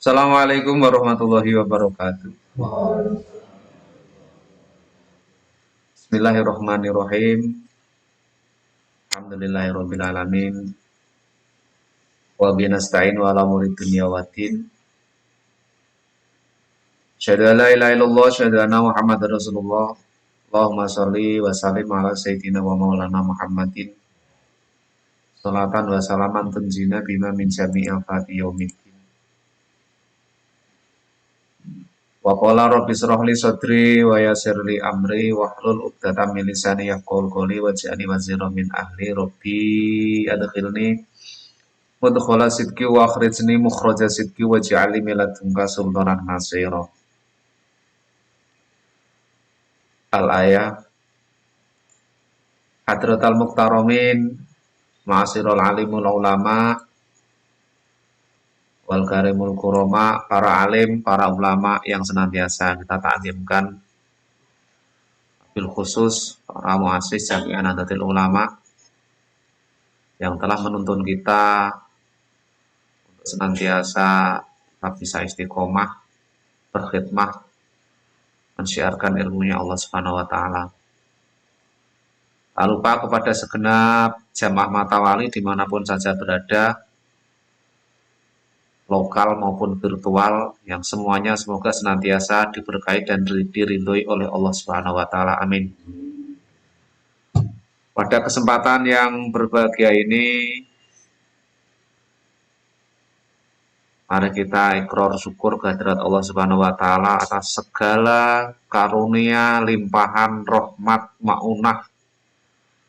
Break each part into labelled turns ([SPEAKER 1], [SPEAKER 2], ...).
[SPEAKER 1] Assalamualaikum warahmatullahi wabarakatuh. Bismillahirrahmanirrahim. Alhamdulillahirabbil alamin. Wa bihi nasta'in wa ala umuri dunya waddin. Asyhadu an la ilaha illallah, asyhadu anna Muhammadar Rasulullah. Allahumma shalli wa sallim ala sayyidina wa maulana Muhammadin. Salatan wa salaman tunjina bima min jami'i afati yaumiddin. Wa qala rabbi shrah li sadri wa yassir li amri wahlul 'uqdatam min lisani yafqahu qawli waj'alni waziran min ahli rabbi adkhilni mudkhala sidqi wa akhrijni mukhraja sidqi waj'alni min ladunka sultanan nasira. Al-ayah Hadratal Muqtaromin Ma'asirul alimul ulama wal karimul kuroma, para alim, para ulama yang senantiasa kita ta'zimkan, bil khusus para muassis Jami'ah Nahdlatul Ulama yang telah menuntun kita untuk senantiasa tetap bisa istiqomah, berkhidmah, mensiarkan ilmunya Allah Subhanahu wa taala. Tak lupa kepada segenap jamaah Matawali dimanapun saja berada, lokal maupun virtual, yang semuanya semoga senantiasa diberkahi dan diridhoi oleh Allah Subhanahu wa taala. Amin. Pada kesempatan yang berbahagia ini, mari kita ikrar syukur kehadirat Allah Subhanahu wa taala atas segala karunia, limpahan, rahmat, maunah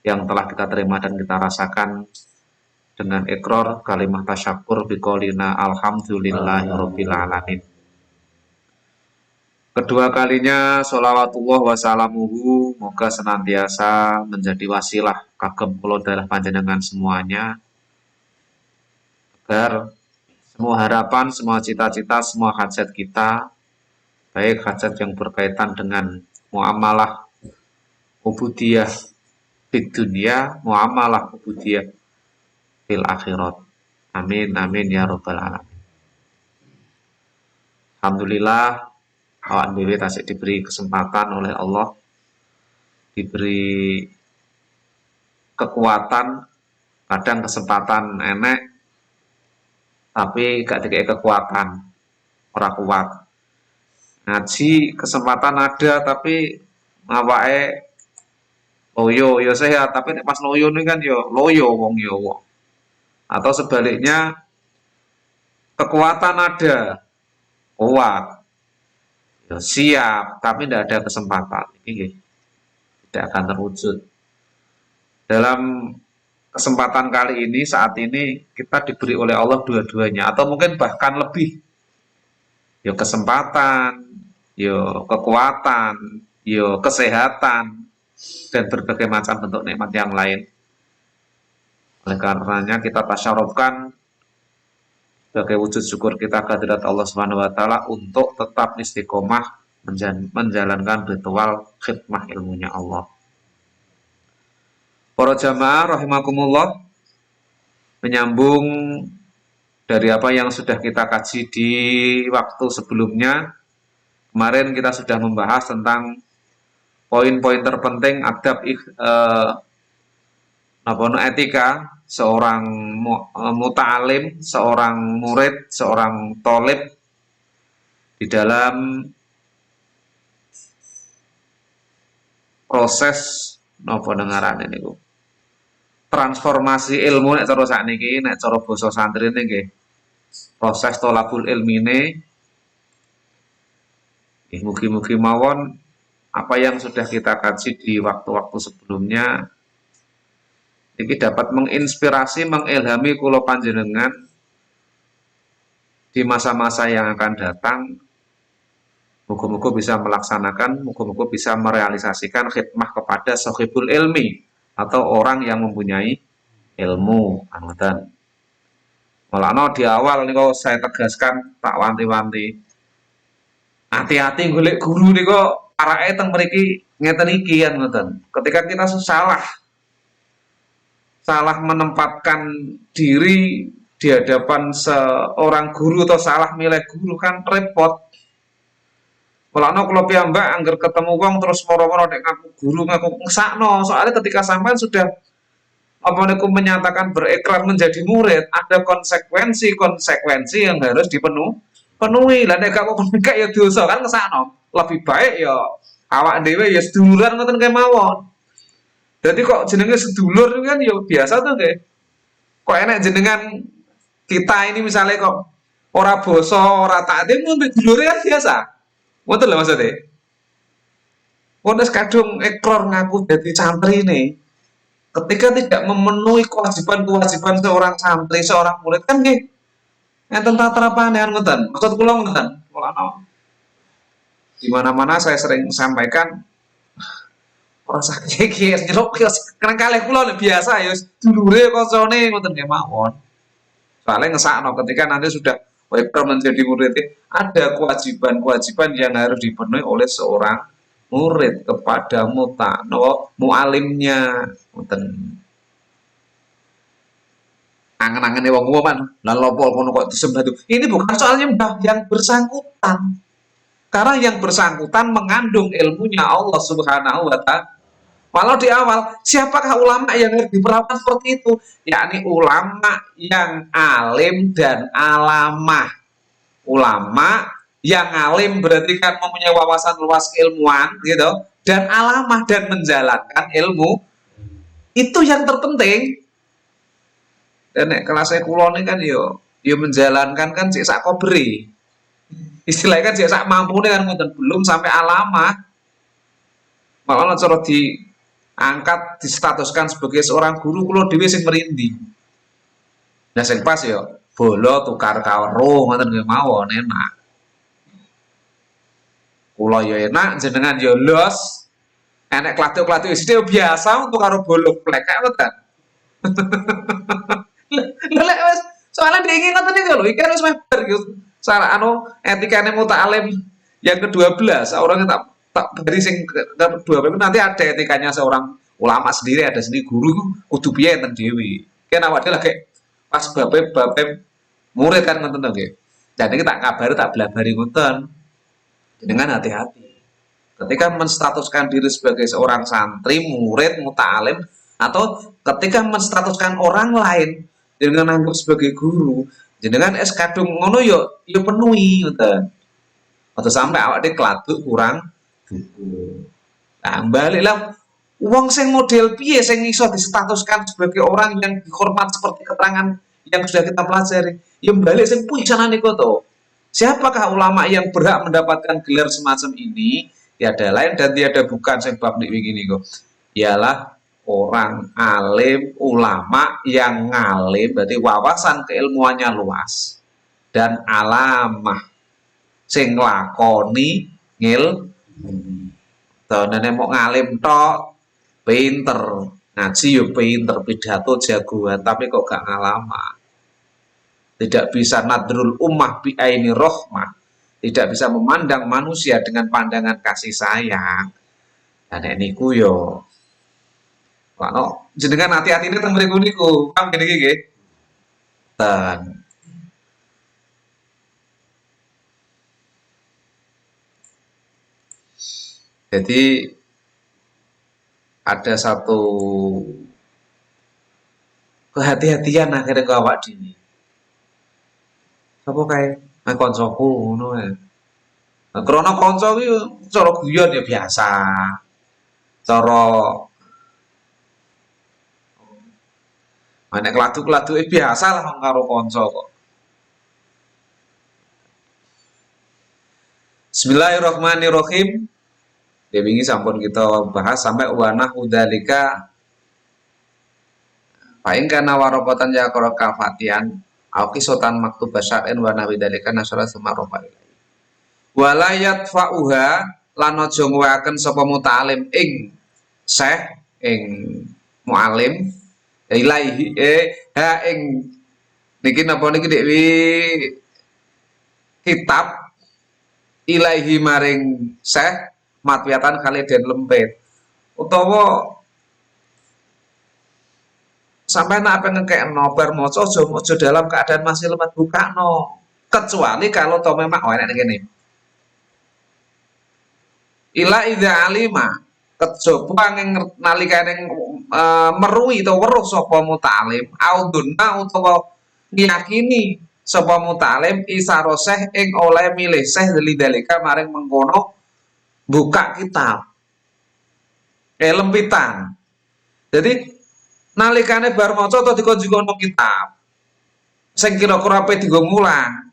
[SPEAKER 1] yang telah kita terima dan kita rasakan dengan ikrar kalimah tasyakur biqaulina alhamdulillahirabbil alamin. Kedua kalinya sholawatullah wassalamuhu moga senantiasa menjadi wasilah kagem kula dalah panjenengan semuanya, agar semua harapan, semua cita-cita, semua hajat kita, baik hajat yang berkaitan dengan muamalah ubudiyah di dunia, muamalah ubudiyah fil akhirat. Amin amin ya rabbal alamin. Alhamdulillah awak dhewe tasik diberi kesempatan oleh Allah, diberi kekuatan. Kadang kesempatan enek tapi gak dikei kekuatan, ora kuat. Ngaji kesempatan ada tapi awake loyo ya sehat, tapi nek pas loyo ini kan ya loyo wong ya wong. Atau sebaliknya kekuatan ada, kuat, ya siap, tapi tidak ada kesempatan. Ini tidak akan terwujud. Dalam kesempatan kali ini, saat ini kita diberi oleh Allah dua-duanya, atau mungkin bahkan lebih. Ya kesempatan, ya kekuatan, ya kesehatan, dan berbagai macam bentuk nikmat yang lain. Oleh karenanya kita tasyarufkan sebagai wujud syukur kita kehadirat Allah Subhanahu wa taala untuk tetap istiqomah menjalankan ritual khidmah ilmunya Allah. Para jamaah rahimakumullah, menyambung dari apa yang sudah kita kaji di waktu sebelumnya. Kemarin kita sudah membahas tentang poin-poin terpenting adab etika seorang muta'alim, seorang murid, seorang thalib di dalam proses napa dengaran niku. Transformasi ilmu nek cara sakniki, nek cara basa santri nggih. Proses thalabul ilmine. Mugi-mugi mawon apa yang sudah kita kaji di waktu-waktu sebelumnya ini dapat menginspirasi, mengilhami kula panjenengan di masa-masa yang akan datang. Muga-muga bisa melaksanakan, muga-muga bisa merealisasikan khidmah kepada sahibul ilmi atau orang yang mempunyai ilmu. Anoten. Mulane di awal niku saya tegaskan, tak wanti-wanti. Hati-hati golek guru niku arake teng mriki ngeten iki kan ngoten. Ketika kita salah menempatkan diri di hadapan seorang guru atau salah milih guru kan repot. Mulane kula piyambak angger ketemu wong terus moro-moro nek ngaku guru ngaku ngesakno, soalnya ketika sampean sudah apa niku menyatakan berikrar menjadi murid, ada konsekuensi yang harus penuhi. Lah nek gak penuhi ya dosa kan ngesakno. Lebih baik ya awak dhewe ya seduluran ngoten kemawon. Jadi kok jenenge sedulur kan ya biasa tuh nggih. Kok enek jenengan kita ini misalnya kok ora basa, ora takdim mbek dulure kan biasa. Ngoten lho maksudnya. Wong wis kadung ekor ngaku dadi santri nih. Ketika tidak memenuhi kewajiban-kewajiban seorang santri, seorang murid kan nggih enten tatrapane ngoten. Maksud kula ngoten. Mulane di mana-mana saya sering sampaikan ora sakit iki jeruk kan kalih kula biasa ya dulure kancane ngoten nggih mawon. Soalnya ngesakno ketika nanti sudah ekor menjadi murid ada kewajiban-kewajiban yang harus dipenuhi oleh seorang murid kepada mualimnya ngoten. Angen-angene wong kan lan lopo kono kok disembah itu. Ini bukan soalnya yang bersangkutan. Karena yang bersangkutan mengandung ilmunya Allah Subhanahu wa taala. Walau di awal, siapakah ulama yang harus diperlakukan seperti itu? Yakni ulama yang alim dan alamah. Ulama yang alim berarti kan mempunyai wawasan luas keilmuan gitu, dan alamah dan menjalankan ilmu itu yang terpenting. Dan kelasnya kula ini kan yo menjalankan kan cek sak kobri. Istilahnya kan cek sak mampune kan ngoten belum sampai alamah. Malah cara diangkat distatuskan sebagai seorang guru kula dhewe sing merinding. Nah sing pas yo bolo tukar karo ngoten nggih mawon enak. Kula yo enak jenengan yo los. Enek klathuk-klathuk isih biasa untuk karo bolo plek kae ngoten. Lek wis soalnya diingin ngoten iki lho, iki wis mebar gitu. Cara etikane muta'alim yang ke-12, orang tak dari sing ke-12 nanti ada etikanya seorang ulama sendiri, ada sendiri guru kudu piye enten dhewe. Kan awake dhewe lagi pas bape murid kan ngoten to nggih. Jadi kita kabari tak blabari ngoten. Dengan hati-hati. Ketika menstatuskan diri sebagai seorang santri, murid, muta'alim atau ketika menstatuskan orang lain dengan anggap sebagai guru, jenengan es kadung ngono yo penuhi ngoten. Atau sampai awak dhewe kladuk kurang buku. Nah, baliklah wong sing model piye sing iso distatuskan sebagai orang yang dihormat seperti keterangan yang sudah kita pelajari. Ya balik sing puncana niku to. Siapakah ulama yang berhak mendapatkan gelar semacam ini? Tiada lain dan tiada bukan sing bab nik wingi niku. Ialah orang alim, ulama yang ngalim, berarti wawasan keilmuannya luas dan alamah sing lakoni nenek mau ngalim tok pinter ngaji yo pinter pidato jagoan tapi kok gak ngalama, tidak bisa nadrul ummah bi aini rohmah, tidak bisa memandang manusia dengan pandangan kasih sayang. Dan niku yo Pak, jenengan hati-hati ini teng mriku niku, paham gini nggih. Ten. Jadi ada satu kehati-hatian akhirnya ke awak dini. Apa kae? Nek kancaku ngono ae. Krana kanca kuwi cara guyon ya biasa. Cara nek kladuk-kladuke biasa lah karo kanca kok. Bismillahirrahmanirrahim. Ya wingi sampun kita bahas sampai wanah udalika paing kana waropotan ya karo kafatian auki sotan maktub basyar'in wa nawi dalika nasara sumarofa walayat fa'uha lan aja ngwaken sapa muta'alim ing syekh ing mualim ilaihi ha ing niki napa niki dewi kitab ilaihi maring syekh matwiatan kali den lempit utawa sampai nak apa ngekekno bar maca aja dalam keadaan masih lemah bukakno. Kecuali kalau to memang enak ngene. Ila idza alima kejaba ing nalikane meruhi to weruh sapa mutalim audunna utawa ngiyakini sapa mutalim isaroseh ing oleh milih seh dalika maring mengkono buka kitab lempitan. Jadi nalikane bar maca atau dikonjukono kitab sing kira-kira ape dienggo mulang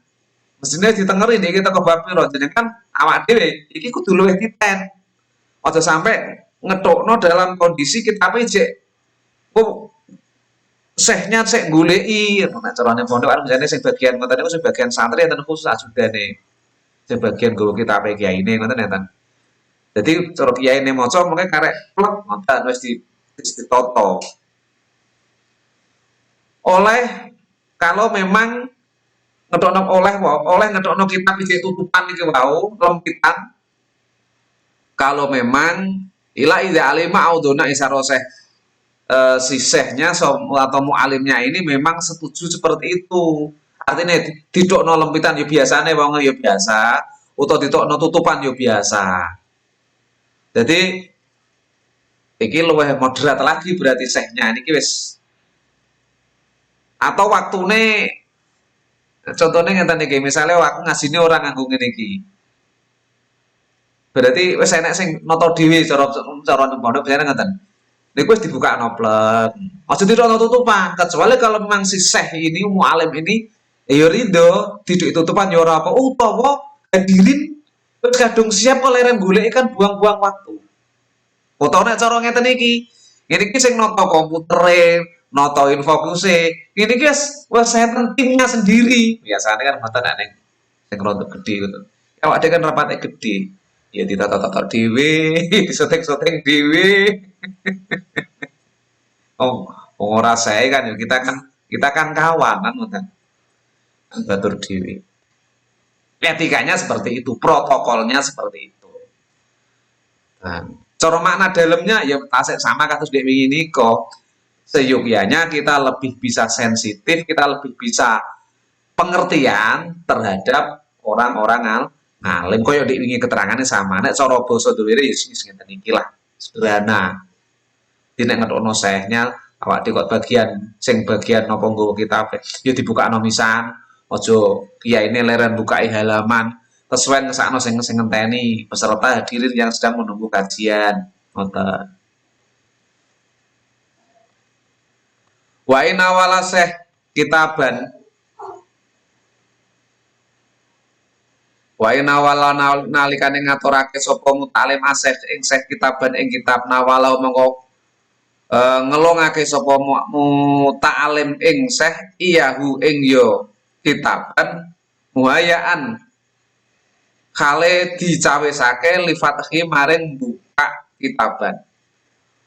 [SPEAKER 1] mestine ditengeri iki teko bab pira jenengan awak dhewe iki kudu luwih titen. Aja sampai ngetokno dalam kondisi kitabe jek oh sehnya sek goleki nek carane pondok kan biasane sing bagian ngoten niku sing bagian santri enten khusus ajudane. Sing bagian nggo kitabe kiyaine ngoten enten. Dadi cara kiyaine maca mengke karek plek ngoten wis ditoto. Oleh kalau memang oleh ngetokno kitab iki tutupan iki wau lempitan kalau memang ila idza alima auduna isaroseh sisehnya atau mualimnya ini memang setuju seperti itu. Artinya didokno lempitan ya biasane wong ya biasa, utawa didokno tutupan ya biasa. Jadi iki luwih moderat lagi berarti sehnya niki wis atau waktune contohnya ngeten iki misalnya aku ngasine orang nganggo ngene iki. Berarti wis enek sing nata dhewe cara pondok biasane ngeten. Niku wis dibuka noplek. Aja ditono tutupan, kecuali kalau memang si Syekh ini mualim ini ya rido diduk tutupan ya ora apa utawa hadirin terus kadung siap kok leren golek kan buang-buang waktu. Utawa nek cara ngeten iki, ngene iki sing nata komputere, nata infokuse, ngene iki wis saya timnya sendiri. Biasanya kan ngoten nek sing rontok gede gitu. Awak dhewe kan rapate gede. Ya ditata-tata dhewe, disotek-sotek dhewe. Oh, ora sae kan ya kita kan kawan kan ngoten. Batur dhewe. Etikanya seperti itu, protokolnya seperti itu. Nah, cara makna dalamnya ya tasik sama kados dek wingi nika. Seyogyanya kita lebih bisa sensitif, kita lebih bisa pengertian terhadap orang-orang ngalim koyo dik wingi keterangane sama nek cara basa duwire ya ngeten iki lah sederhana di nek ngetokno sehnya awak dhewe bagian sing bagian napa nggawa kitab ya dibukakno misan aja kiyaine leren bukai halaman kesuwen ngesakno sing ngenteni peserta hadirin yang sedang menunggu kajian ngoten wa inna wala seh kitaban wa inna wala nalikane ngaturake sapa mutalim asih ing seh kitaban ing kitab nawala mongko ngelongake sapa mutalim ing seh iyahu ing yo kitaban muayaan kale dicawesake lifathi maring buka kitaban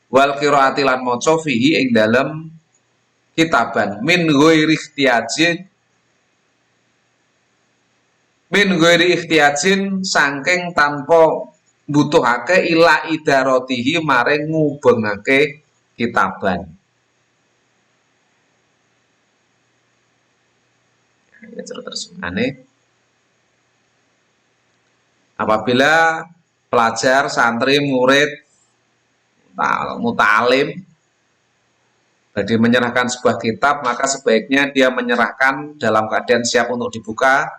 [SPEAKER 1] wal qiraati lan maca fihi ing dalem kitaban min ghairi ikhtiyajin saking tanpa butuhake ila idaratihi maring ngubengake kitaban. Ya terusane apabila pelajar, santri, murid, mutalim jadi menyerahkan sebuah kitab maka sebaiknya dia menyerahkan dalam keadaan siap untuk dibuka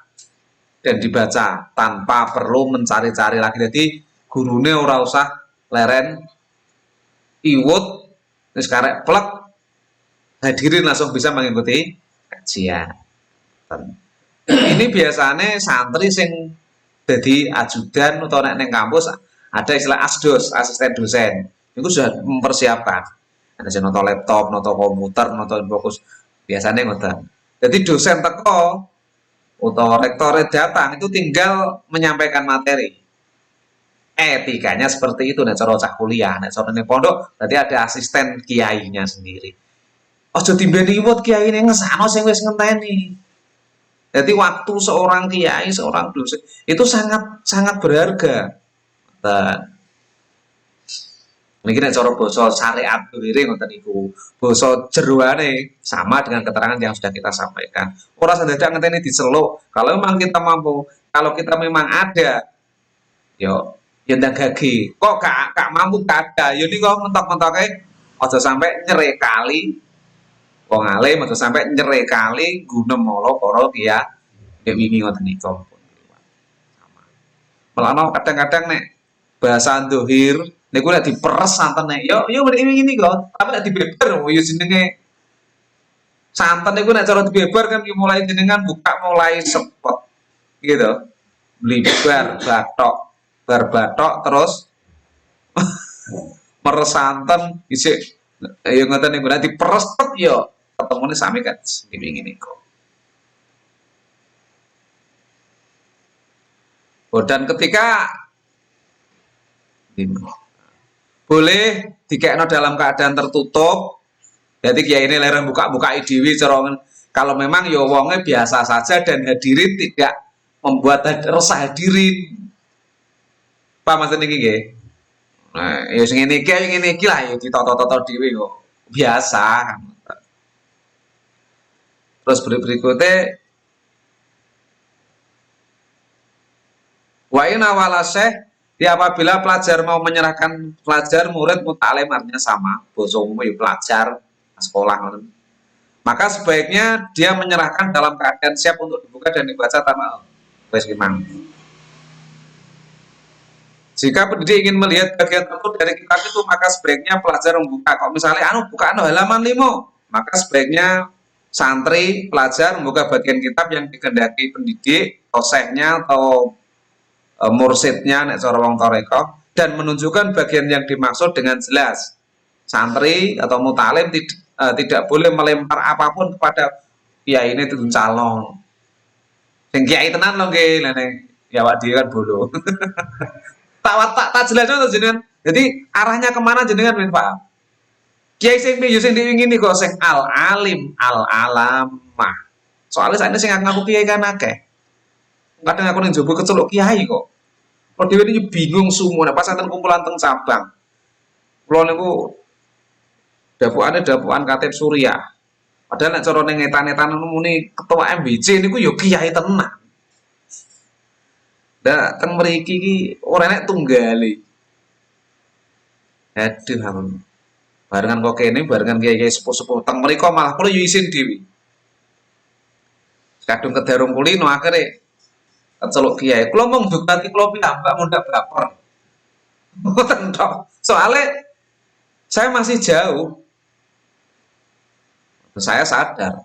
[SPEAKER 1] dan dibaca tanpa perlu mencari-cari lagi. Jadi gurune ora usah leren iwut wis karek plek hadirin langsung bisa mengikuti kajian. Ini biasanya santri sing jadi ajudan atau nek neng kampus ada istilah asdos, asisten dosen. Itu sudah mempersiapkan. Ada sing nonton laptop, nonton komputer, nonton fokus. Biasanya ngoten. Jadi dosen teko atau rektor datang itu tinggal menyampaikan materi. Etikanya seperti itu nek cara cah kuliah, nek cara ning pondok berarti ada asisten kiainya sendiri. Aja timbeni wot kiyaine ngesano sing wis ngenteni. Jadi waktu seorang kiai, seorang dosen itu sangat sangat berharga. Niki nek cara basa syariat lire ngoten niku. Basa jeroane sama dengan keterangan yang sudah kita sampaikan. Ora sedadak ngenteni diceluk. Kalau memang kita mampu, kalau kita memang ada, yo yo ndagage. Kok gak mampu gak ada, yo niku mentok-mentoke aja sampai nyere kali wong alim, aja sampai nyere kali gunem mala para kiai wingi ngoten niku. Melano kadang-kadang nek bahasa dohir niku nek diperes santene yo ngene kok tapi nek dibeber yo jenenge santen niku nek cara dibeber kan mulai jenengan buka mulai sepet gitu blibar batok barbatok terus meres santen isik yo ngoten niku nek diperes yo ketemune sami kan ngene kok. Oh, dan ketika boleh dikekno dalam keadaan tertutup, jadi kiai ini lereng buka-buka dewi cerongan. Kalau memang ya wongnya biasa saja dan hadirin tidak membuat resah hadirin. Pak Mas niki nggih. Nah, ya sing ngene iki lah ya ditoto-toto dewi kok. Biasa. Terus berikutnya wa ina wala syekh ya apabila pelajar mau menyerahkan pelajar murid mutalim artinya sama basa umum ya pelajar sekolah maka sebaiknya dia menyerahkan dalam keadaan siap untuk dibuka dan dibaca tanpa wis gimana. Jika pendidik ingin melihat bagian tertentu dari kitab itu maka sebaiknya pelajar membuka. Kok misalnya buka halaman 5 maka sebaiknya santri pelajar membuka bagian kitab yang dikehendaki pendidik atau syekhnya atau mursidnya nek cara wong tarekah dan menunjukkan bagian yang dimaksud dengan jelas. Santri atau mutalim tidak boleh melempar apapun kepada kiai ini itu calon. Sing kiai tenan lho nggih, lha ya awak dhewe kan bolo. tak jelasno to jenengan. Jadi arahnya kemana jenengan men Pak? Kiai sing piye sing diingini kok sing al alim al alamah. Soalnya saat ini sing ngaku kiai kan akeh. Kadang aku ning jowo keceluk kiai kok. Kalau dhewe iki bingung semua, pas enten kumpulan teng cabang. Kula niku dapukan Katib Surya. Padahal nek cara ning etan-etan muni ketua MBC niku ya kiai tenan. Lah teng mriki iki ora nek tunggale. Aduh ampun. Barengan kok kene barengan kiai-kiai sepuh-sepuh teng mriko malah kula yo isin dhewe. Kadung kederung kulino akhire celuk kiai, kula mung ndukati kula piyambak mundak baper. Mboten tok. Soale saya masih jauh. Saya sadar.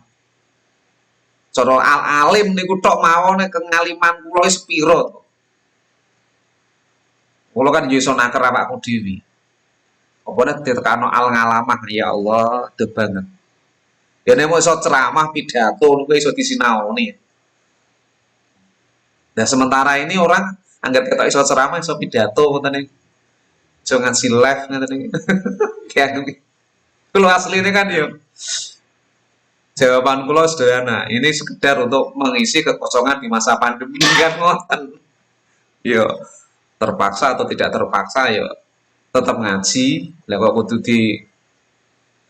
[SPEAKER 1] Cara al-alim niku tok mawon kengaliman kula wis pira. Kula kan yo iso naker awakku dhewe. Apa nek ditekano al-ngalamah ya Allah, de banget. Ya nek iso ceramah pidato niku iso disinaoni. Nah sementara ini orang anggap kita iso ceramah iso pidato ngoten iki. Iso ngasih live ngoten iki. Kayak kulo asline kan yo. Jawaban kulo sederhana, ini sekedar untuk mengisi kekosongan di masa pandemi kan ngoten. Yo terpaksa atau tidak terpaksa yo tetap ngaji, lah kok kudu di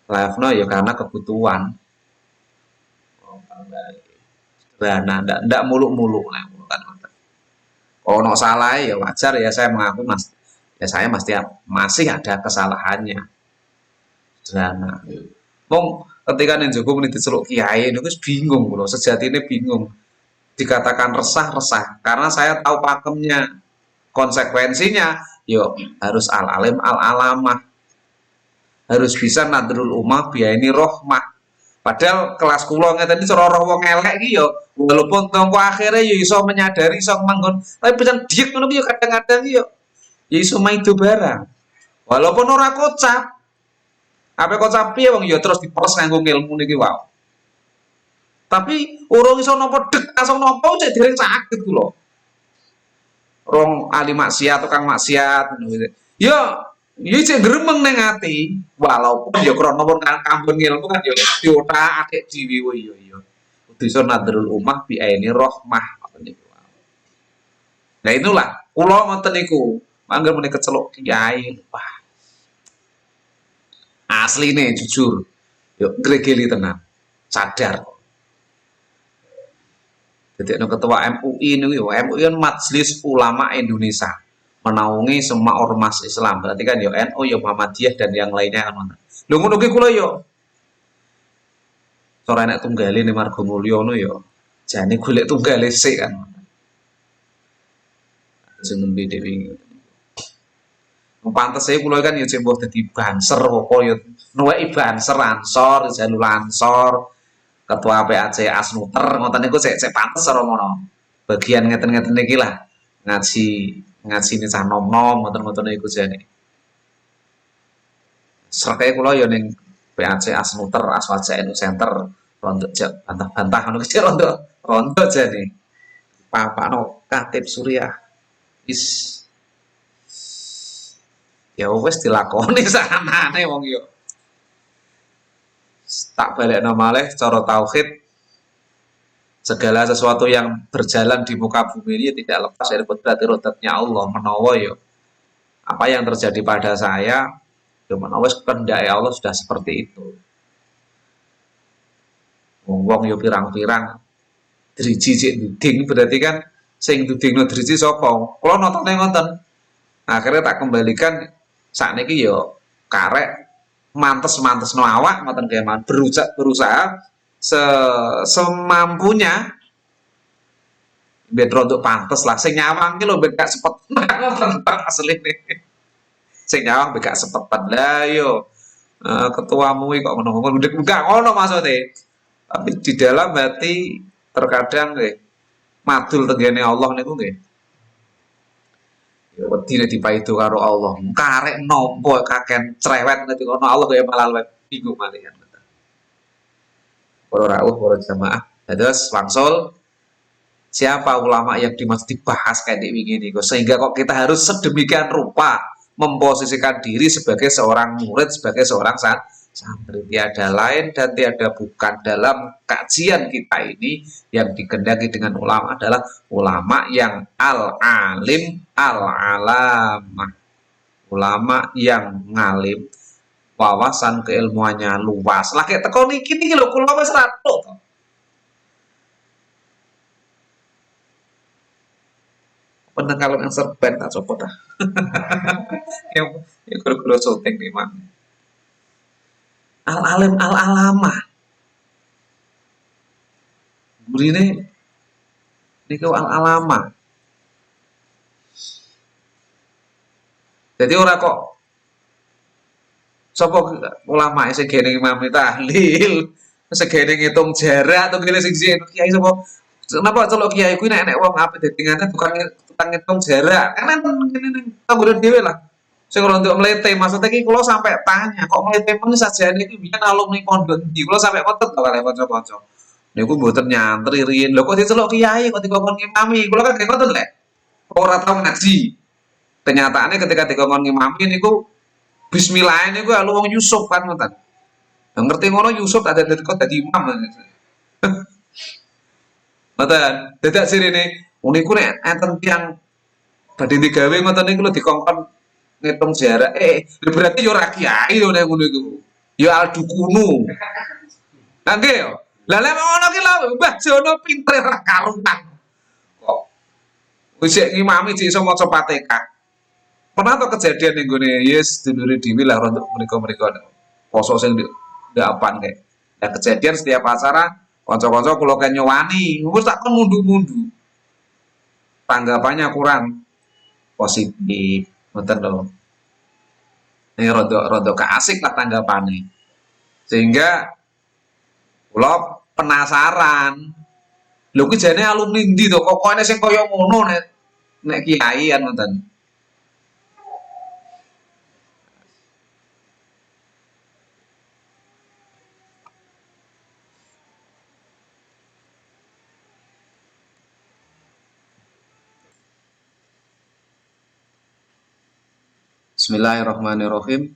[SPEAKER 1] live-no ya karena kebutuhan. Sederhana, ndak muluk-muluk lah. Oh, no salah ya wajar ya saya mengaku ya saya masih ada kesalahannya. Sederhana. Mong ketika ning jogo meniti celuk kiai niku bingung kula, sejatine bingung. Dikatakan resah karena saya tahu pakemnya. Konsekuensinya yo harus al alim al alamah. Harus bisa nadrul ummah biaini rohmah. Padahal kelas kula ngeten iki cara roh wong elek iki yo walaupun tengko akhirnya yo iso menyadari iso manggon tapi pancen diek ngono ki yo kadang-kadang yo ya iso maido barang. Walaupun ora kocap. Apa kocap piye wong yo terus diperes nganggo ilmu niki wae. Tapi urung iso nampa dek langsung nampa cek dereng sakit kula. Rong ahli maksiat tukang maksiat ngono yo ya cek gremeng ning ati walaupun ya krana pun kampung ilmu kan ya diutak adik dhewe yo kudu iso nadrul ummah bi aini rahmah niku. Nah itulah kula ngoten niku mangga menika keceluk kiai wah Asli nih jujur. Yuk gregeli tenan. Sadar. Jadi ketua MUI ini, MUI kan Majelis Ulama Indonesia, menaungi semua ormas Islam. Berarti kan yo NU, yo Muhammadiyah dan yang lainnya kan. Lho ngono ki kula yo. Sora nek tunggale ning Margomulyo ngono yo. Jane golek tunggale sik kan. Sing nembe dhewe. Pantes saya kula kan yo cembah dadi banser kok yo nuweki banser ansor, jalur ansor, ketua PAC Asnuter ngoten niku sik pantes ora ngono. Bagian ngeten-ngeten iki lah ngaji ngaji ini cah nom-nom ngoten-ngoten niku jane. Sreke kula ya ning PAC Asnuter Aswaja NU Center rondo bantah-bantah ngono ki rondo jane. Papakno Katib Surya. Is ya wis dilakoni sanane wong yo. Tak balekno malih cara tauhid, segala sesuatu yang berjalan di muka bumi ini tidak lepas dari kudrat irodatnya Allah menawa ya apa yang terjadi pada saya ya menawa kehendak Allah sudah seperti itu. Wong yo pirang-pirang driji cek duding berarti kan sing dudingno driji sapa? Kula notone ngoten. Akhirnya tak kembalikan sakniki yo karek mantes-mantesno awak ngoten keman berusaha semampunya biar untuk pantes lah sing nyawang ki lho ben gak sepet asli nih sing nyawang ben gak sepetan lah yo ketuamu kok ngono-ngono enggak ngono maksudnya tapi di dalam hati terkadang nggih madul tenggene Allah niku nggih ya wedi nek dipaido karo Allah karek nopo kaken cerewet nek ono Allah kaya malah luwih bingung malihan para rawuh para jamaah terus wangsul siapa ulama yang dimaksud dibahas kayak di begini sehingga kok kita harus sedemikian rupa memposisikan diri sebagai seorang murid sebagai seorang santri tiada lain dan tiada bukan dalam kajian kita ini yang dikehendaki dengan ulama adalah ulama yang al-alim al-alamah ulama yang ngalim wawasan keilmuannya luas lah kayak teko niki lho kula wis ratu penenggalan yang serban tak copot dah yang guru-guru syuting nih man al-alim al-alamah ini kau al-alamah jadi orang kok sapa ulama sing gene imam tahlil segene ngitung jarak atau gene sing kiai sapa kenapa celok kiai kuwi nek wong apik dadi ngaten tukang ngitung jarak kan ngene tanggone dhewe lah sing ora nduk mlete maksudnya iki kula sampai tanya kok mlete men sajane iki biyen alumni pondok ndi kula sampai ngoten to kalih kanca-kanca niku mboten nyantri riyin lho kok dicelok kiai kok dikongkon ngimami kula kan ngoten lek ora tau ngaji kenyataannya ketika dikongkon ngimami niku bismillah niku alu wong Yusuf kan ngoten ngerti ngono Yusuf ada dadi imam ngoten dadak sirine uniku nek enten tiyang badhe digawe ngoten niku lho dikongkon ngitung jarak berarti yo ora kiai yo nek ngono iku yo al dukunu nah nggih yo lah lek ngono ki lho Mbah Jono pinter ra karutan kok wis ngimami cek iso maca Fatihah pernah to kejadian ning gone yes dulure dhewe lah untuk mereka poso sing ndak apan kayak nah kejadian setiap acara kanca-kanca kula kan nyowani wis tak kon mundu-mundu tanggapannya kurang positif ngoten lho ini rodo asik lah tanggapannya sehingga kula penasaran lho ki jane alumni ndi to kok ana sing kaya ngono nek kiai an ngoten Bismillahirrahmanirrahim.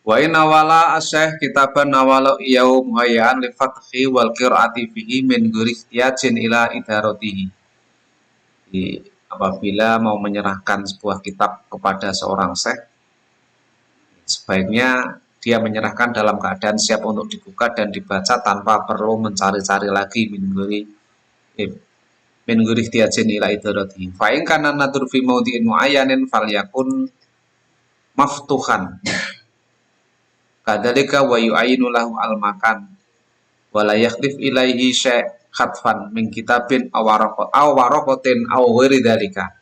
[SPEAKER 1] Wa inna wala asyih kitaban nawala yaum hayyan li fathi wal qiraati fihi min ghairi ihtiyajin ila idaratihi. Apabila mau menyerahkan sebuah kitab kepada seorang syekh sebaiknya dia menyerahkan dalam keadaan siap untuk dibuka dan dibaca tanpa perlu mencari-cari lagi min ghairi ihtiyajin ila idarati. Fa in kana nadur fi mawdi'in muayyanin falyakun maftuhan. Kadzalika wa yu'ayinu lahu al-makan wa la yakhlif ilaihi syai' khatfan min kitabin aw waraqatin aw ghairi dzalika.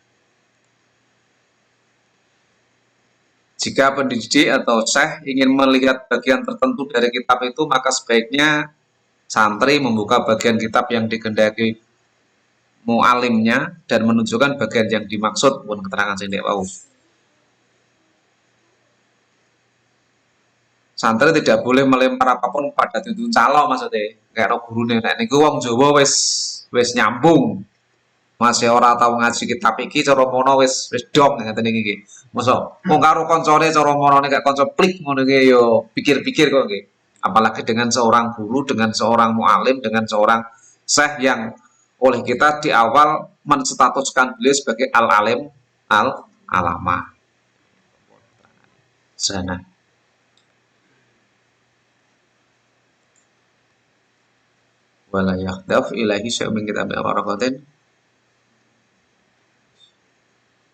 [SPEAKER 1] Jika pendidik atau syekh ingin melihat bagian tertentu dari kitab itu, maka sebaiknya santri membuka bagian kitab yang dikehendaki mu'alimnya dan menunjukkan bagian yang dimaksud pun keterangan sing wau. Santri tidak boleh melempar apapun pada tuntun calo, maksudnya kayak ro gurune nek niku wong Jawa wis nyambung. Masih ora tau ngaji kitab iki cara mono wis dong ngeten iki. Mosok wong karo kancane cara monone gak kanca plik ngono iki yo pikir-pikir kok nggih. Apalagi dengan seorang guru, dengan seorang mualim, dengan seorang syekh yang oleh kita di awal menstatuskan beliau sebagai al-alim al-alama. Sana. Wala yakhdaf ilahi syai'un min kitabil waraqatin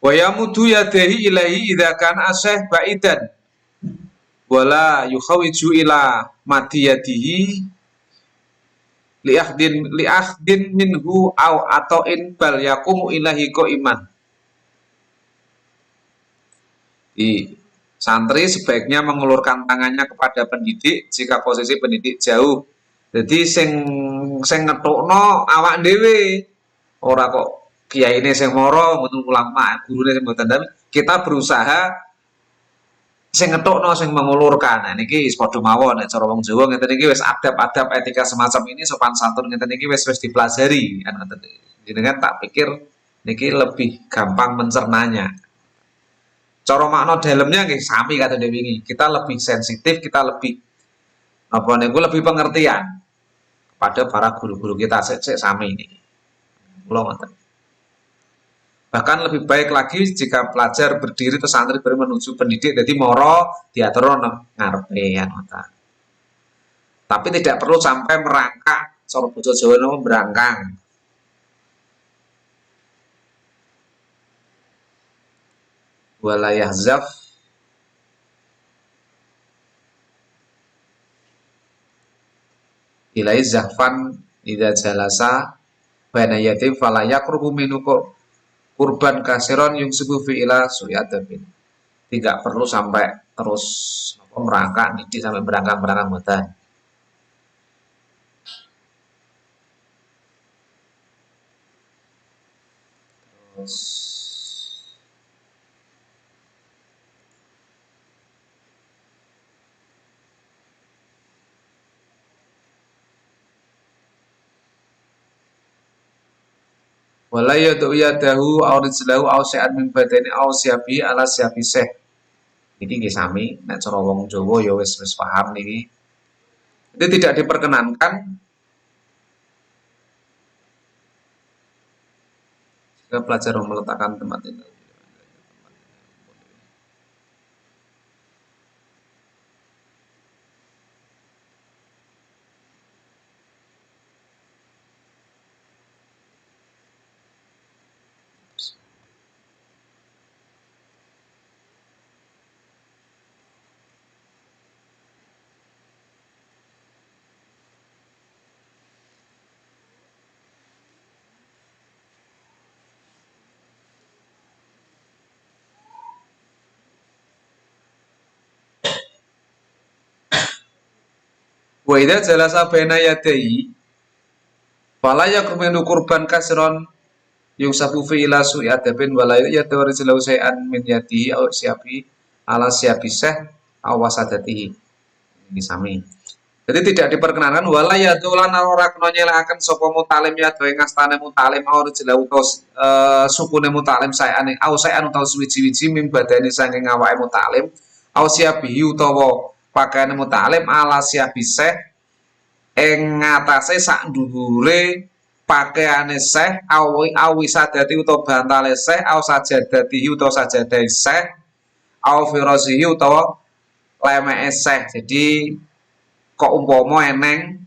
[SPEAKER 1] wa yamudu yadahi ilahi idza kana asyh ba'idan wala yukhawiju ila madiyadihi li akhdin minhu au ata'in bal yaqumu ilahi qaiman. Di santri sebaiknya mengulurkan tangannya kepada pendidik jika posisi pendidik jauh. Jadi sing ngetokno awak dhewe, ora kok kiyaine sing mara mboten ulama, gurune sing mboten dalem. Kita berusaha sing ngetokno sing mengulurkan. Nah niki wis padha mawon nek cara wong Jawa ngeten iki wis adab-adab etika semacam ini sopan santun ngeten iki wis dipelajari kan ngeten. Jenengan tak pikir niki lebih gampang mencernanya. Cara makna dalemnya nggih sami kata dhewe wingi. Kita lebih sensitif, kita lebih apa niku lebih pengertian pada para guru-guru kita sik sami ini. Kula ngoten. Bahkan lebih baik lagi jika pelajar berdiri terus santri menuju pendidik, jadi moro diatur ngarepe ya ngoten. Tapi tidak perlu sampai merangkak, cara basa Jawa napa berangkang. Wala yahzaf ilai zahfan idza jalasa baina yatim fala yaqrubu minhu kurban kasiron yung subuh fi ila suyadabin. Tidak perlu sampai terus merangkak niki sampai berangkat mboten. Terus wala yadu yadahu aw rijlahu aw syai'an min badani aw siyabi ala siyabi syekh. Iki nggih sami nek cara wong Jawa ya wis paham niki. Itu tidak diperkenankan jika pelajar meletakkan tempat itu. Wa idza jalasa baina yadayhi fala yakminu kurban kasron yusafu fi ila su'adabin wala yadawri lahu syai'an min yadihi aw siyabi ala siyabi syekh aw wasadatihi. Ini sami. Jadi tidak diperkenankan wala yadulan ora kena nyelakaken sapa mutalim ya doe ngastane mutalim aw rijlahu tos sukune mutalim syai'an aw syai'an utawa suwi-wiji mim badani saking awake mutalim aw siyabi utawa pakaian mutalim ala siyabi syekh ing ngatasé sak dhuwure pakaiane syekh awi sadati utawa bantale syekh aw sajadati utawa sajadahe syekh aw firasihi utawa lemeke Syekh. Jadi kok umpama eneng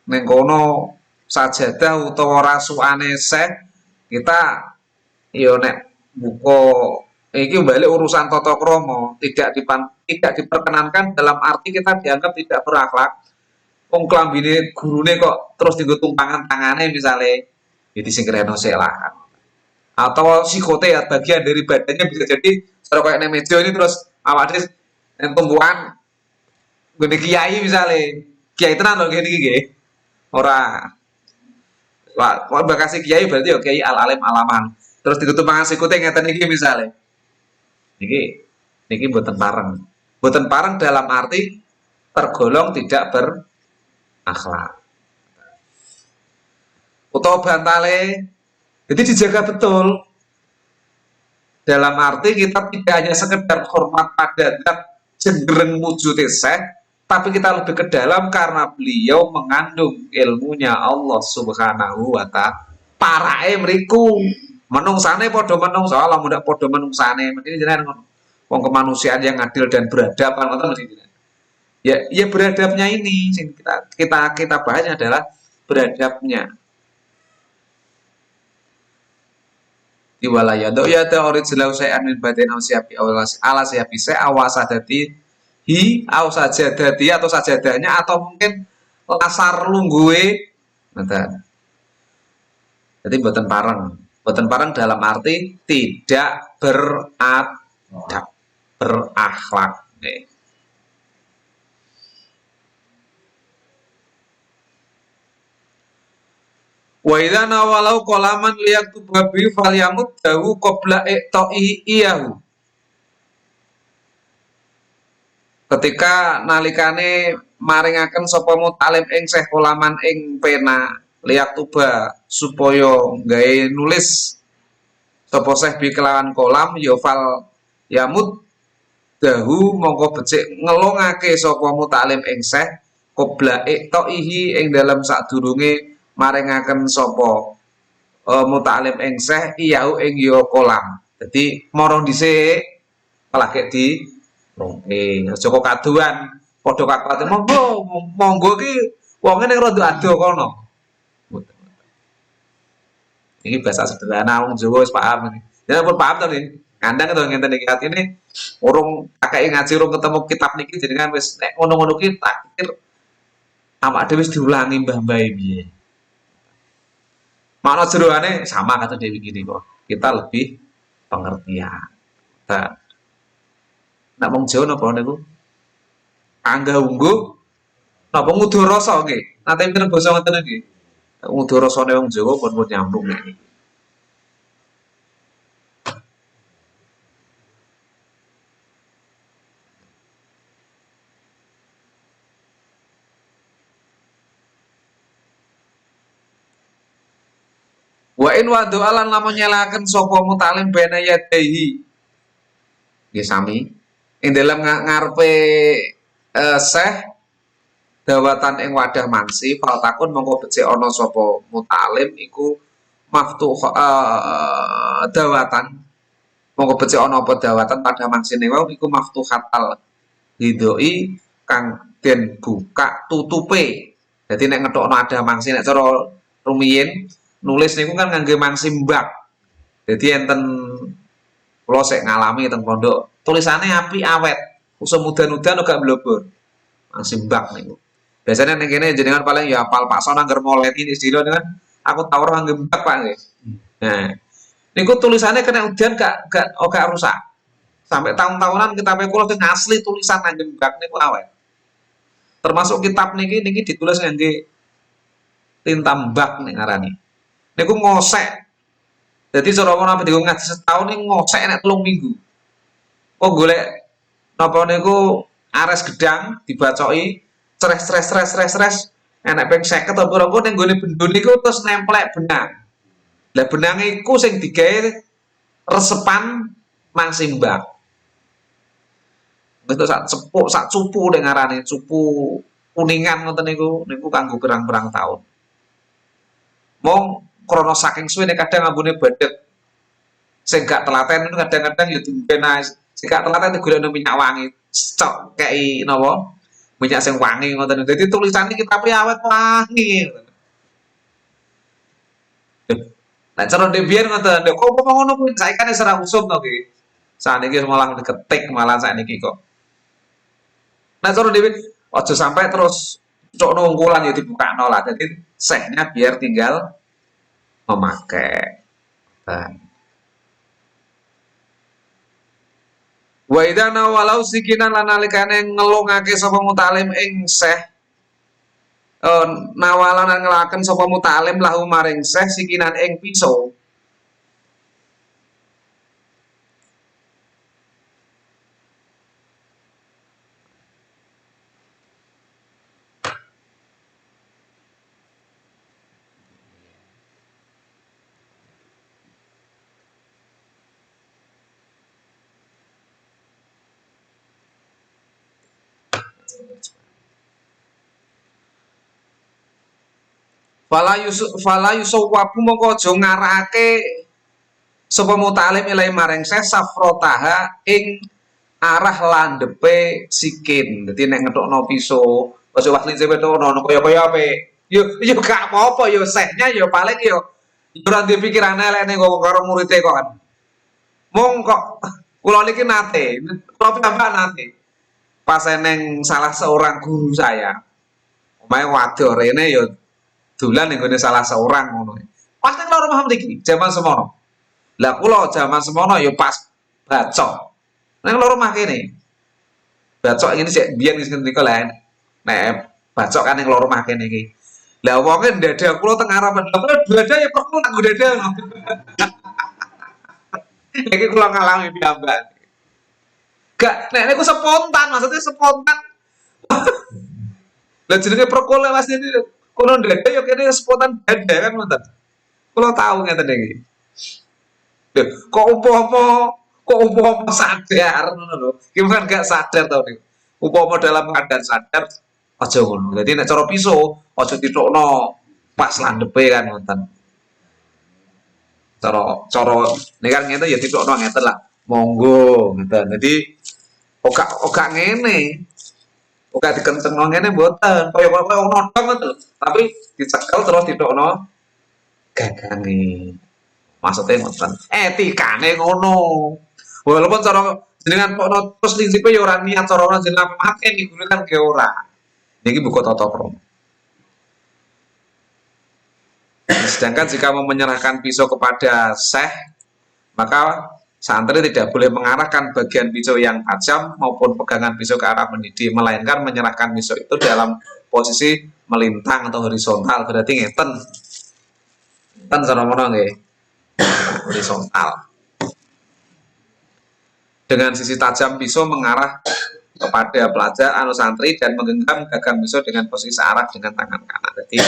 [SPEAKER 1] ning kono sajadah utawa rasukane Syekh, kita yo nek buka iki balik urusan tata krama tidak diperkenankan dalam arti kita dianggap tidak berakhlak. Wong klambine gurune kok terus dienggo tumpangan tangane misale ya disingkirno sik lah. Atau sikote ya bagian dari badannya bisa jadi secara kayak ning meja ini terus awak dhewe ning tumpuan gede kiai misale. Kiai tenan lho kene iki nggih. Ora Wah, kok bakasi kiai berarti ya kiai al alim alaman. Terus ditutup mangan sikute ngeten iki misale. Niki niki mboten pareng. Mboten pareng dalam arti tergolong tidak berakhlak. Utawa bantale jadi dijaga betul. Dalam arti kita tidak hanya sekedar hormat pada zat jenggreng wujud Syekh, tapi kita lebih ke dalam karena beliau mengandung ilmunya Allah Subhanahu wa ta'ala. Parae mriku menungsane padha menungsa, lamun ndak padha menungsane, mesti jenengan ngono. Wong kemanusiaan yang adil dan beradab kan ngoten mesti. Ya beradabnya ini sing kita bahas adalah beradabnya. Di walaya do ya teori jelau saya min batin au siapi ala siapi saya awasadati hi au sajadati atau sajadahnya atau mungkin lasar lungguhe ngoten. Jadi boten pareng dalam arti tidak beradab, berakhlak. Wa idza nawalau qalaman liyaktub bi falyamut dahu qabla iqta'i iyahu. Ketika nalikane maringaken sapa mutalim ing Syekh kolaman ing pena liyaktuba supaya gawe nulis sapa Syekh bi kelawan kolam ya fal yamut dahu mongko becik ngelongake sapa mutalim ing Syekh qabla iqta'ihi ing dalam sadurunge maringaken sapa mutalim ing Syekh iyahu ing ya kolam. Dadi mara dhisik lagi di aja kok kaduan padha kakuate monggo iki wonge ning rada ado kono. Iki bahasa sederhana wong Jawa wis paham iki. Ya pun paham to nih. Kandang to ngenten iki atine urung kakek ngaji urung ketemu kitab niki jenengan wis nek ngono-ngono ki tak pikir awak dhewe wis diulangi mbah-mbah piye. Makna jeroane sama kata Dewi gini kok. Kita lebih pengertian. Nah, nak wong Jawa napa niku? Angga ungguh napa ngudo rasa nggih. Nate pinten basa ngoten iki. Ngudo rasane wong Jawa pun nyambung iki. Wa in wadu alan lamun nyalaken sapa mutalim bena yadaihi. Nggih sami. Ing dalam ngarepe Syekh dawatan ing wadah mangsi fal takun mongko becik ana sapa mutalim iku maftuh dawatan mongko becik ana apa dawatan pada mangsine wau iku maftuhatal hidoi kang den buka tutupe. Dadi nek ngetokno ada mangsi nek cara rumiyin nulis niku kan ngangge mangsi mbak. Jadi enten kula sik ngalami teng pondok, tulisane apik awet, usum udan-udan gak blobor. Mangsi mbak niku. Biasanya ning kene jenengan paling ya apal Pak Son angger molet ini istilah kan aku tau ora ngangge mbak Pak nggih. Nah, niku tulisannya kena udan gak rusak. Sampai tahun-tahunan kitab kula sing asli tulisan ngangge mbak niku awet. Termasuk kitab niki ditulis ngangge tinta mbak nek ngarani. Niku ngosek. Jadi cara ngono apa digo ngaji setahun ning ngosek nek 3 minggu. Kok golek napa niku ares gedang dibacoki stres enek ping 50 apa rongko ning gone bendun niku terus nemplek benang. Lah benang iku sing digawe resepan mangsi mbak. Wis sak cepuk sak cupu nek ngarane cupu kuningan ngoten niku kanggo perang-perang taun. Mong krono saking suwe nek kadang ambune badhet sing gak telaten itu kadang-kadang ya dimpen Jika telat digolekno minyak wangi, cok kei napa? Minyak sing wangi ngoten. Dadi tulisane kitabe awet wangi. Nek cara ndek biyen ngoten, lho kok umpama ngono kuwi saiki kan wis ora usum to ki. Saniki malah diketik malah sakniki kok. Nah cara dhewe aja sampai terus cok ungkulan ya dibukakno lah. Jadi sehnya biar tinggal memakai. Nah. Wa idza nawalau sikinan lan nalikane ngelungake sapa mutalim ing seh nawalan ngelaken sapa mutalim lahu maring seh sikinan ing pisau. Fala yusawwabu mongko aja ngarahake sapa mutalim ilai maring seh safrotaha ing arah landhepe sikin. Dadi nek ngetokno pisau, aja wah lince wetokno kaya-kaya ape. Yo gak apa-apa yo sehnya yo paling yo ora ndek pikiran elek ning karo muridé kok kan. Mung kok kula niki nate, kula piyambak nate. Pas eneng salah seorang guru saya. Omahe waduh rene yo dolan ning gone salah seorang ngono. Pas ning loro paham iki jaman semono. Lah kula jaman semono yo pas bacok. Nang loro mah kene. Bacok ini sik biyen wis ngendika lah. Nek bacok kan ning loro mah kene iki. Lah wonge ndadak kula teng arepan. Lah dada ya perlu tak dada. Iki kula ngalami piyambak. Gak nek niku spontan, maksudnya spontan. Lah jenenge perkole Mas ini kula ndada ya kene spontan dada kan ngoten. Kula tahu ngeten iki. Kok umpama sadar ngono lho. Gimana gak sadar tau niku. Umpama dalam keadaan sadar aja ngono. Dadi nek cara pisau aja ditokno pas landhepe kan ngoten. Cara nek kan ngene ya ditokno ngeten lah. Monggo ngeten. Dadi oga ngene. Oga dikencengno ngene mboten. Kaya nodong ngoten. Tapi dicekel terus ditokno gagange. Maksudnya ngoten. Etikane ngono. Walaupun cara jenengan pokno terus linsipe ya ora niat cara ora jenengan make iki guru kan ge ora. Niki buku tata krama. Sedangkan jika mau menyerahkan pisau kepada syekh, maka santri tidak boleh mengarahkan bagian pisau yang tajam maupun pegangan pisau ke arah mendidih, melainkan menyerahkan pisau itu dalam posisi melintang atau horizontal. Berarti ngeten. Ngeten cara mono nggih. Horizontal. Dengan sisi tajam pisau mengarah kepada pelajar anu santri dan menggenggam gagang pisau dengan posisi searah dengan tangan kanan. Jadi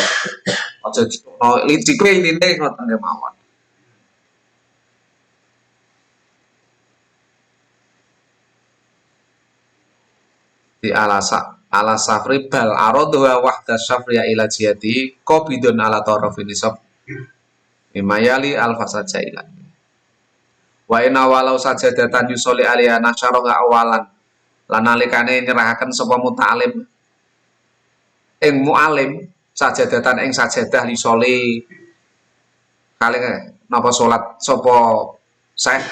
[SPEAKER 1] aja licike intine ngoten mawon. Di ala safri bal aradu wa wahda syafriya ila jihati qabidun ala tarafin nisab mimayali al fasaja ila wa inna walau sajadatan yusoli alaiha nasyara awalan lan nalikane nyerahaken sapa muta'alim ing mu'alim sajadatan ing sajadah lisoli kali napa salat sapa syekh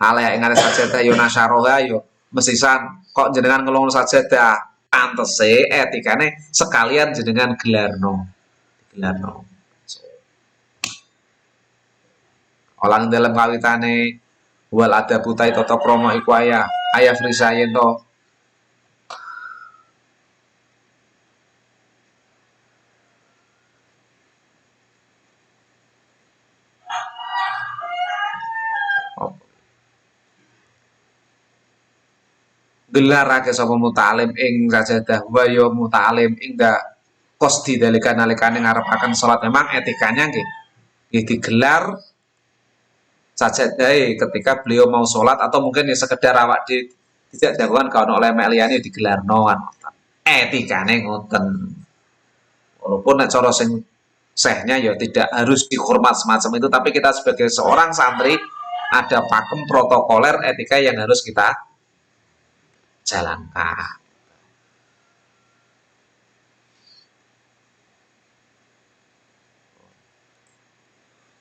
[SPEAKER 1] alaiha ing sajadah yo nasyara yo mesisan kok jenengan ngelong sajadah pantese etikane sekalian jenengan gelarno Olang dalam kawitane wal ada putai toto kromo iku ayah frisayen to gelarake sapa muta'alim ing sajadah wa ya muta'alim ing da qasdi dalika nalikane ngarepaken salat memang etikanya nggih digelar sajadah ketika beliau mau sholat atau mungkin ya sekedar awak tidak jagoan kalau oleh meliane digelarno kan etikane ngoten walaupun nek cara sing sehnya ya tidak harus dihormat semacam itu tapi kita sebagai seorang santri ada pakem protokoler etika yang harus kita jalankan.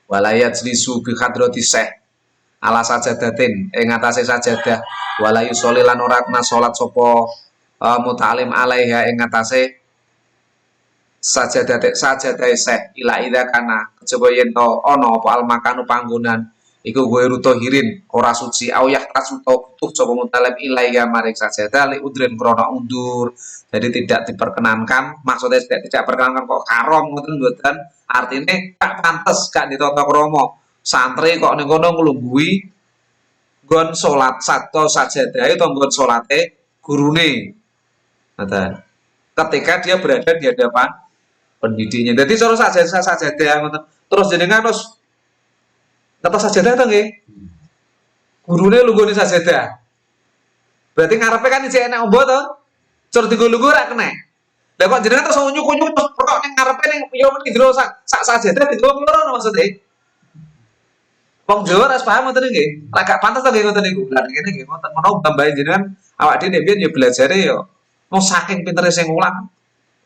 [SPEAKER 1] Walayat lisu bi hadrati syekh ala sajadatin ing atase sajadah walayu sholilan ora kena salat sapa muta'alim alaiha ing atase sajadah syekh ila ida kana kejaba yen to ana apa al makanu panggonan iku gue rutohirin ora suci au yahtasuto butuh sapa muta'alim ilaiha maring sajadah li udrin krana undur. Jadi tidak diperkenankan, maksudnya tidak diperkenankan kok haram ngoten mboten. Artinya gak pantes, gak ditata krama. Santri kok ning kono nglungguhi nggon salat sato sajadah itu nggon salate gurune. Ngoten. Ketika dia berada di hadapan pendidiknya. Jadi cara sajadah ngoten. Terus jenengan terus ngetos sajadah to nggih? Gurune lunggone sajadah. Berarti ngarepe kan isih enak ombo to? Cur digulu-gulu ra kena. Lah kok jenengan terus nyuk-nyuk terus perok ning ngarepe ning yo meni ndro sak sajadah digulu ngono maksudnya. Wong Jawa ras paham ngoten nggih. Lah gak pantes to nggih ngoten niku. Lah ngene nggih ngoten menawa tambahin jenengan awak dhewe biyen ya belajare yo mau saking pintere sing ulang.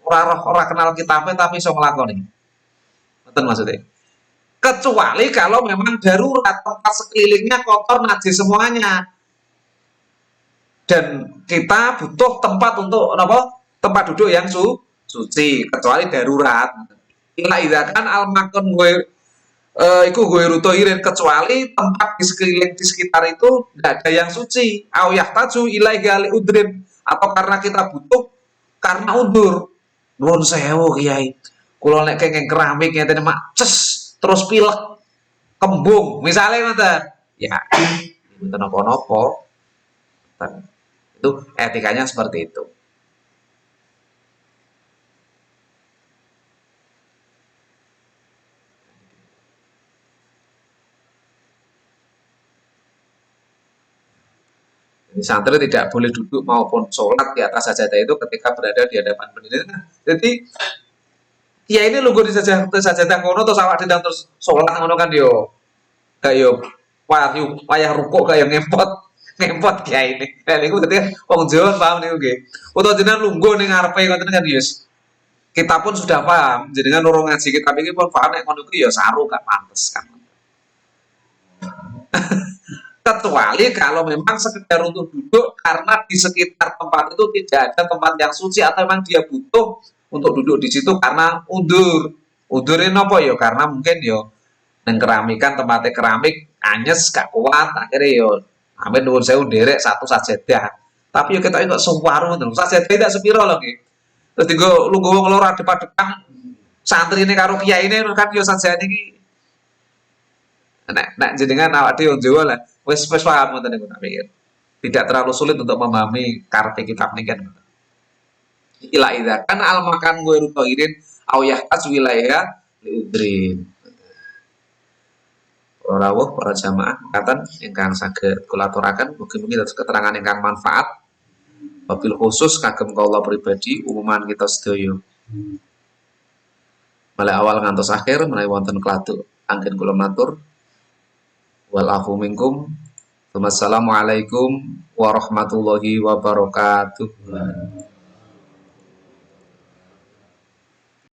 [SPEAKER 1] Ora kenal kitabe tapi iso nglakoni. Ngoten maksudnya. Kecuali kalau memang darurat tempat sekelilingnya kotor najis semuanya. Dan kita butuh tempat untuk apa? Tempat duduk yang suci, kecuali darurat. Ila idakan al makon gue iku gue rutoirin kecuali tempat di sekeliling di sekitar itu tidak ada yang suci. Au yahtaju ilai gali udrin atau karena kita butuh karena udur. Nuwun sewu kiai. Kula nek kenging keramik ngeten mak ces terus pilek kembung misalnya ngoten. Ya, mboten napa-napa. Itu etikanya seperti itu. Jadi santri tidak boleh duduk maupun sholat di atas sajadah itu ketika berada di hadapan pendiri. Jadi ya ini lu di sajadah kono terus awak sedang terus sholat ngono kan yo kayak wayah rukuk kayak ngempot kayak ini. Nah niku dadi wong Jawa paham niku nggih. Utawa jenengan lungguh ning ngarepe ngoten kan yes. Kita pun sudah paham, jenengan urung ngaji kitab iki pun paham nek ngono iku ya saru gak pantes kan. Kecuali kalau memang sekedar untuk duduk karena di sekitar tempat itu tidak ada tempat yang suci atau memang dia butuh untuk duduk di situ karena undur. Undurin apa ya? Karena mungkin yo neng keramikan tempatnya keramik anyes gak kuat akhirnya yo sampai nuwun sewu nderek satu sajadah. Tapi yo kita kok sumparu ngoten. Sajadah tidak sepiro lho nggih. Terus digo lu nggowo ngelora depan-depan santri ini karo kiai ini kan yo sajadah iki nek jenengan awak dhewe wong Jawa lah wis paham ngoten niku tak pikir. Tidak terlalu sulit untuk memahami karpe kitab niki kan. Ila idza kan al makan gue rutoirin au yahtaj wilayah liudrin. Para rawuh para jamaah katan ingkang saged kula aturaken mugi-mugi dados keterangan ingkang manfaat. Wabil khusus kagem kula pribadi umuman kita sedaya. Mulai awal ngantos akhir menawi wonten klathuk anggen kula matur wal afu minkum. Wassalamualaikum warahmatullahi wabarakatuh.